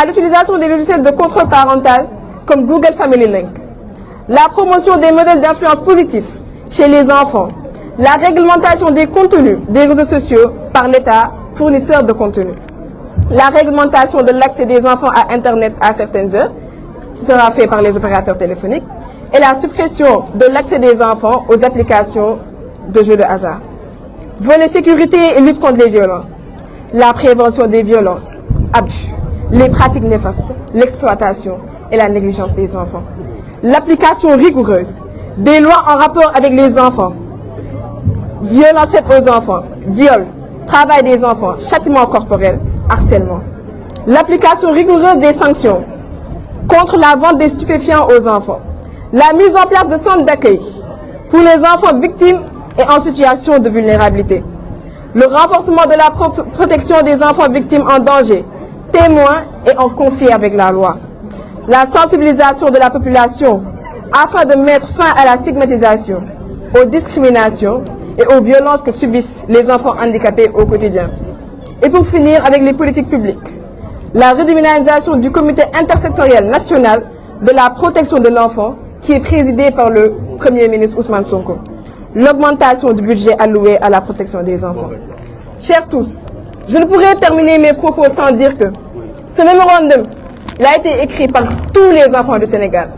l'utilisation des logiciels de contrôle parental comme Google Family Link, la promotion des modèles d'influence positifs chez les enfants, la réglementation des contenus des réseaux sociaux par l'État fournisseur de contenu, la réglementation de l'accès des enfants à Internet à certaines heures, qui sera fait par les opérateurs téléphoniques, et la suppression de l'accès des enfants aux applications de jeux de hasard. Volet sécurité et lutte contre les violences, la prévention des violences, abus, les pratiques néfastes, l'exploitation et la négligence des enfants. L'application rigoureuse des lois en rapport avec les enfants, violences faites aux enfants, viol, travail des enfants, châtiment corporel, harcèlement. L'application rigoureuse des sanctions contre la vente des stupéfiants aux enfants. La mise en place de centres d'accueil pour les enfants victimes et en situation de vulnérabilité. Le renforcement de la protection des enfants victimes en danger, témoins et en conflit avec la loi. La sensibilisation de la population afin de mettre fin à la stigmatisation, aux discriminations et aux violences que subissent les enfants handicapés au quotidien. Et pour finir avec les politiques publiques, la redynamisation du comité intersectoriel national de la protection de l'enfant qui est présidé par le Premier ministre Ousmane Sonko. L'augmentation du budget alloué à la protection des enfants. Chers tous, je ne pourrais terminer mes propos sans dire que ce mémorandum a été écrit par tous les enfants du Sénégal.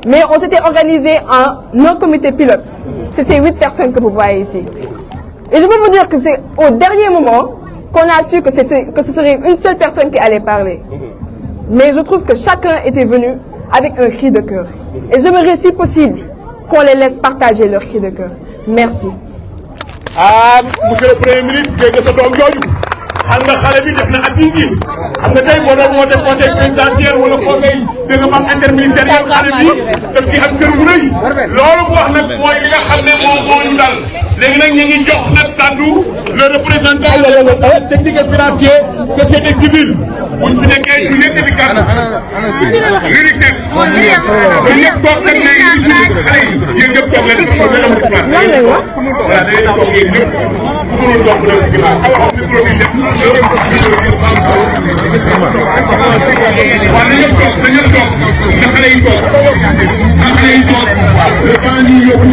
Mais on s'était organisé en un comité pilote. C'est ces 8 personnes que vous voyez ici. Et je peux vous dire que c'est au dernier moment qu'on a su que ce serait une seule personne qui allait parler. Mais je trouve que chacun était venu avec un cri de cœur. Et j'aimerais, si possible, qu'on les laisse partager leur cri de cœur. Merci. Ah, monsieur le Premier ministre, dégg nga sa doom jooju xam nga xale bi def na assise yi xam nga tey boo doon woote conseil présidentiel wala conseil dégg nga am interministériel xale bi daf ci am kër bu rëy loolu mu wax nag mooy li nga xam ne moo ñu dal léegi nag ñu ngi jox nag kàddu le représentant technique et financier société civile buñ fi nekkee ci nekk di kàddu l'UNICEF ñëpp toog nag léegi ci suñu xale yi yéen ñëpp toog leen voilà day toog yéen ñëpp mënul toog nag ci ginnaaw micro bi def waaw na ñëpp toog na xale yi toog na xale yi toog le temps ñu yóbbu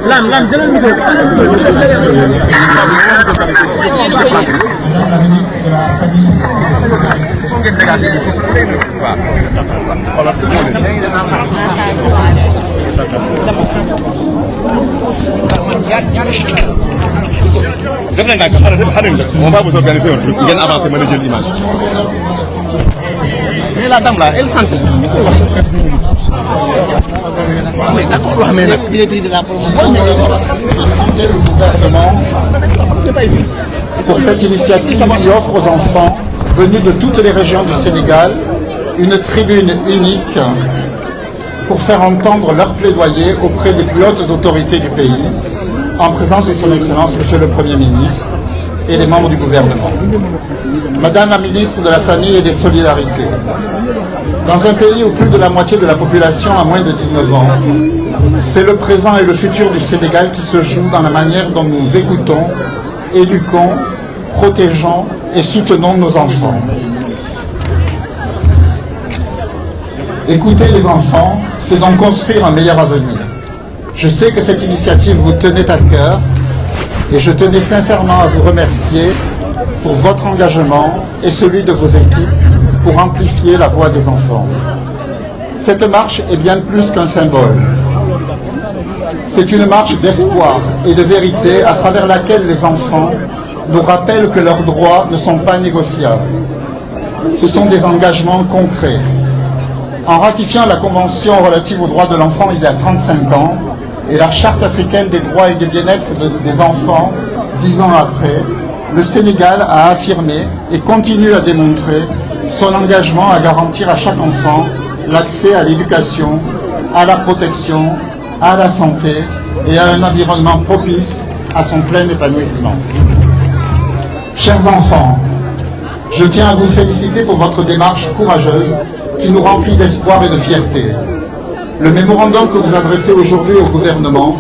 Lam jëlal micro on va vous organiser un truc ngeen avancer mën a jël image. Mais la dame là elle sent. Mais d'accord mais nag directrice de la promotion pour cette initiative qui offre aux enfants venus de toutes les régions du Sénégal une tribune unique pour faire entendre leur plaidoyer auprès des plus hautes autorités du pays, en présence de son Excellence Monsieur le Premier ministre et des membres du gouvernement. Madame la ministre de la Famille et des Solidarités, dans un pays où plus de la moitié de la population a moins de 19 ans, c'est le présent et le futur du Sénégal qui se jouent dans la manière dont nous écoutons, éduquons, protégeons et soutenons nos enfants. Écouter les enfants, c'est donc construire un meilleur avenir. Je sais que cette initiative vous tenait à cœur et je tenais sincèrement à vous remercier pour votre engagement et celui de vos équipes pour amplifier la voix des enfants. Cette marche est bien plus qu'un symbole. C'est une marche d'espoir et de vérité à travers laquelle les enfants nous rappellent que leurs droits ne sont pas négociables. Ce sont des engagements concrets. En ratifiant la Convention relative aux droits de l'enfant il y a 35 ans et la Charte africaine des droits et du bien-être des enfants 10 ans après, le Sénégal a affirmé et continue à démontrer son engagement à garantir à chaque enfant l'accès à l'éducation, à la protection, à la santé et à un environnement propice à son plein épanouissement. Chers enfants, je tiens à vous féliciter pour votre démarche courageuse qui nous remplit d'espoir et de fierté. Le mémorandum que vous adressez aujourd'hui au gouvernement,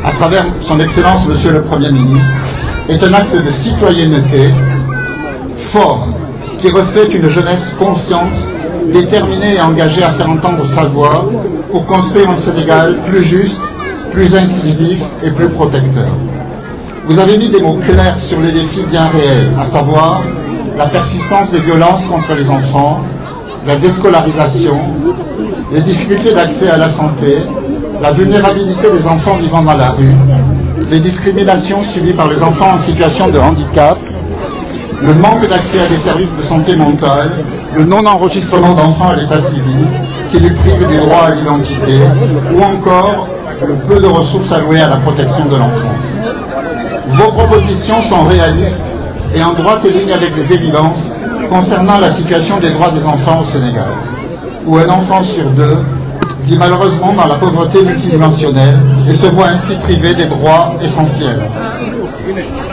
à travers son Excellence Monsieur le Premier ministre, est un acte de citoyenneté fort qui reflète une jeunesse consciente, déterminée et engagée à faire entendre sa voix pour construire un Sénégal plus juste, plus inclusif et plus protecteur. Vous avez mis des mots clairs sur les défis bien réels, à savoir la persistance des violences contre les enfants, la déscolarisation, les difficultés d'accès à la santé, la vulnérabilité des enfants vivant dans la rue, les discriminations subies par les enfants en situation de handicap, le manque d'accès à des services de santé mentale, le non-enregistrement d'enfants à l'état civil, qui les prive du droit à l'identité, ou encore le peu de ressources allouées à la protection de l'enfance. Vos propositions sont réalistes et en droite ligne avec des évidences concernant la situation des droits des enfants au Sénégal, où un enfant sur deux vit malheureusement dans la pauvreté multidimensionnelle et se voit ainsi privé des droits essentiels.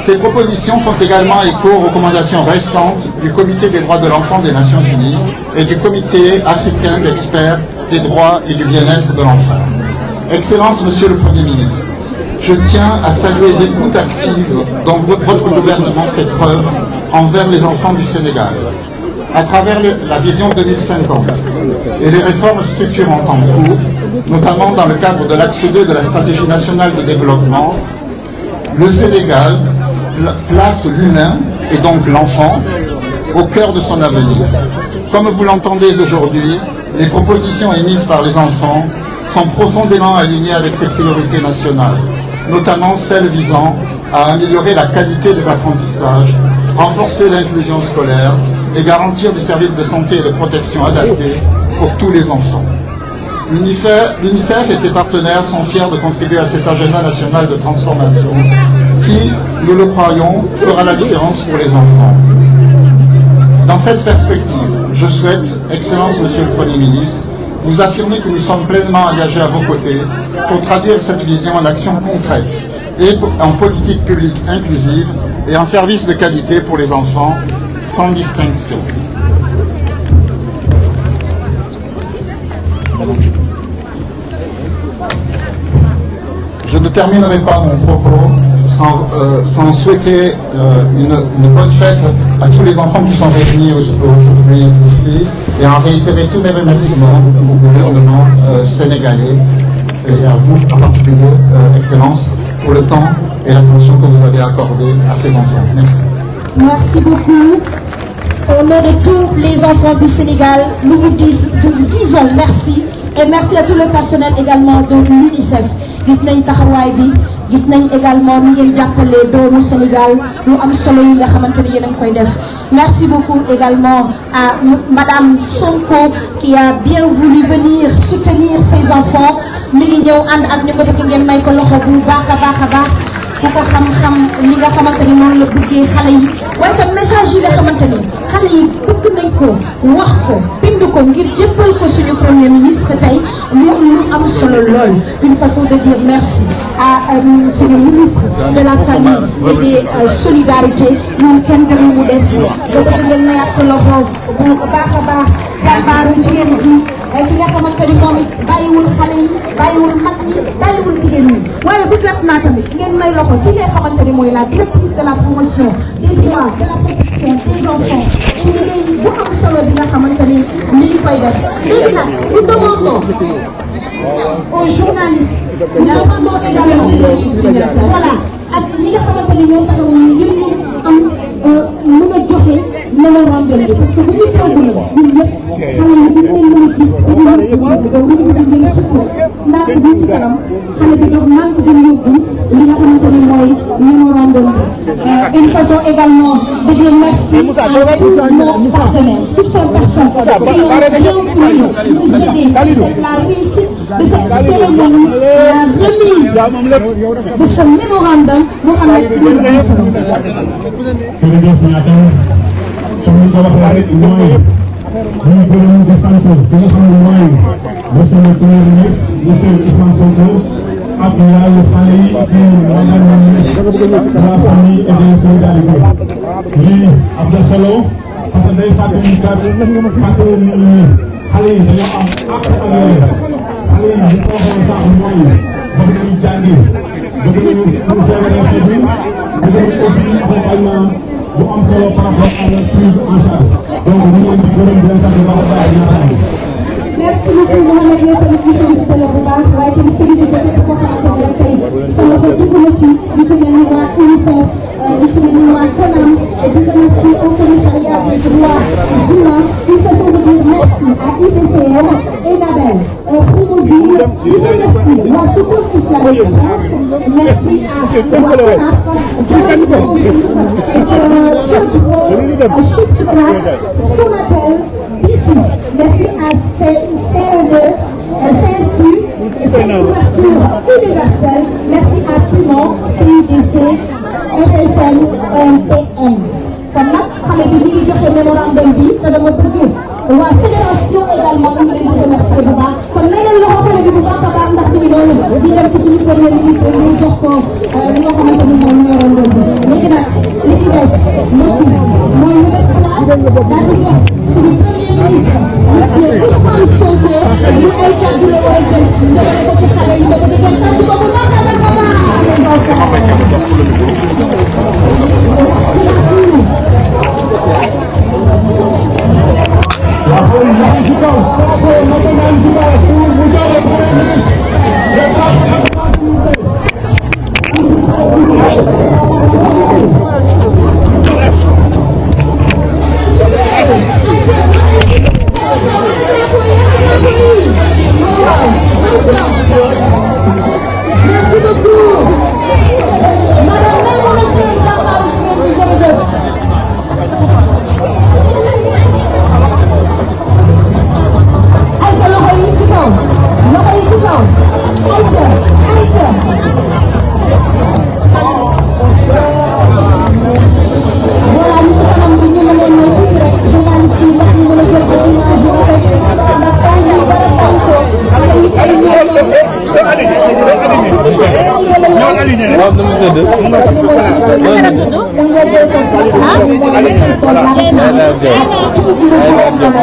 Ces propositions font également écho aux recommandations récentes du Comité des droits de l'enfant des Nations Unies et du Comité africain d'experts des droits et du bien-être de l'enfant. Excellence, Monsieur le Premier ministre, je tiens à saluer l'écoute active dont votre gouvernement fait preuve envers les enfants du Sénégal. À travers la vision 2050 et les réformes structurantes en cours, notamment dans le cadre de l'axe 2 de la stratégie nationale de développement, le Sénégal place l'humain, et donc l'enfant, au cœur de son avenir. Comme vous l'entendez aujourd'hui, les propositions émises par les enfants sont profondément alignées avec ces priorités nationales, notamment celles visant à améliorer la qualité des apprentissages, renforcer l'inclusion scolaire et garantir des services de santé et de protection adaptés pour tous les enfants. L'UNICEF et ses partenaires sont fiers de contribuer à cet agenda national de transformation qui, nous le croyons, fera la différence pour les enfants. Dans cette perspective, je souhaite, Excellence Monsieur le Premier ministre, vous affirmer que nous sommes pleinement engagés à vos côtés pour traduire cette vision en actions concrètes et en politique publique inclusive et en services de qualité pour les enfants, sans distinction. Je ne terminerai pas mon propos sans souhaiter une bonne fête à tous les enfants qui sont réunis aujourd'hui ici et en réitérer tous mes remerciements au gouvernement sénégalais et à vous en particulier, Excellence, pour le temps et l'attention que vous avez accordé à ces enfants. Merci. Merci beaucoup. Au nom de tous les enfants du Sénégal, nous vous disons merci et merci à tout le personnel également de l'UNICEF. Gis nañ taxawaay bi, gis nañ également ni ngeen jàppale doomu Sénégal lu am solo yi nga xamante ne yéen a ngi koy def. Merci beaucoup également à Madame Sonko qui a bien voulu venir soutenir ses enfants. Mi ngi ñëw ànd ak ñi ko bëgg ngeen may ko loxo bu baax a baax a baax. ku ko xam-xam li nga xamante ni moom la bëggee xale yi waaye tam message yi nga xamante ni xale yi bëgg nañ ko wax ko bind ko ngir jébbal ko suñu premier ministre tey lu am solo lool une façon de dire merci à suñu ministre de la famille et des solidarités ñun kenn du mu des ba bëgg ngeen mayaat ko loxo bu baax a baax jàmbaaru jigéen ji ki nga xamante ni moom it bàyyiwul xale yi bàyyiwul mag ñi bàyyiwul jigéen ñi waaye bu jot naa tamit ngeen may loxo ki nga xamante ni mooy la directrice de la promotion des droits de la protection des enfants ci liggéey bu am solo bi nga xamante ni mi ngi koy def léegi nag nous demandons aux journalistes nous demandons également voilà ak ñi nga xamante ni ñoo taxaw ngir ñu am mën a joxe mémorandum bi parce que bu ñu togg la ñun ñëpp xale yi duñ leen mën a gis donc ñu ngi leen sukkur ndax ñu ci kanam xale bi doog nànk dem yóbbu li nga xamante ni mooy mémorandum bi une façon également de dire merci à tous nos partenaires, toutes ces personnes qui ont bien voulu nous aider pour la réussite de cette cérémonie, la remise de ce mémorandum. Mohamed monsieur le Premier ministre, monsieur Ousmane Sonko, ak yaayu xale yi di la famille et de solidarité. lii am na solo parce que day fàttali kat fàttali nit ñi xale yi dañoo am àq ak yooyu xale yi li ko waxee sax mooy bëgg nañu jàngi bëgg nañu pour feebaree xeet yi bëgg nañu aussi accompagnement bu am solo par rapport à la prise en charge donc ñu ngi leen di gërëm di leen sant bu baax a baax ñaata merci beaucoup Mohamed yow tamit ñu félicité la bu baax waaye tamit félicité képp koo xamante ne tey sa loxo dugg na ci li ci mel ni waa UNICEF li ci mel ni waa CONAM et di remercier au commissariat des droits humains une façon de dire merci à IPCR et Nabel Promoville di remercier waa Secours Islamique France merci à waa ANAF jërëjëf aussi Chipscrat Sonatel merci à CE2, CSU, couverture universelle. Merci à Piment, PUDC, FSM, OMPN. Comme là, xale bi ñu ngi joxe mémorandum bi te dama bëgg waa fédération également ñu ngi leen di remercier bu baax kon may leen loxo xale bi bu baax a baax ndax mi ngi noonu di dem ci suñu premier ministre ngir jox ko li nga xamante ni mooy mémorandum bi léegi nag li ci des mooy ñu def place daal di jox suñu premier ministre monsieur Ousmane Sonko ñu ay kàddu la war a jël jëmale ko ci xale yi ba bëgg ngeen tàcc ko bu baax a baax a baax. Merci beaucoup.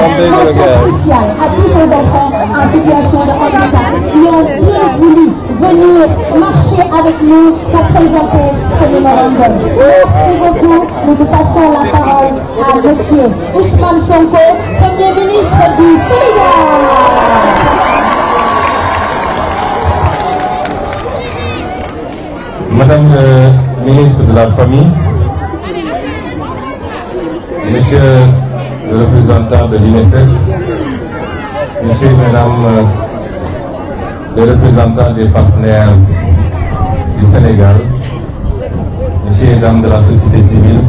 Spécial à tous ces enfants en situation de handicap qui ont bien voulu venir marcher avec nous pour présenter ce mémorandum. Merci beaucoup. Nous passons la parole à monsieur Ousmane Sonko, Premier ministre du Sénégal. Madame le ministre de la Famille, Monsieur le représentant de l'UNICEF, Monsieur et Madame les représentants des partenaires du Sénégal, Monsieur et Mesdames de la société civile,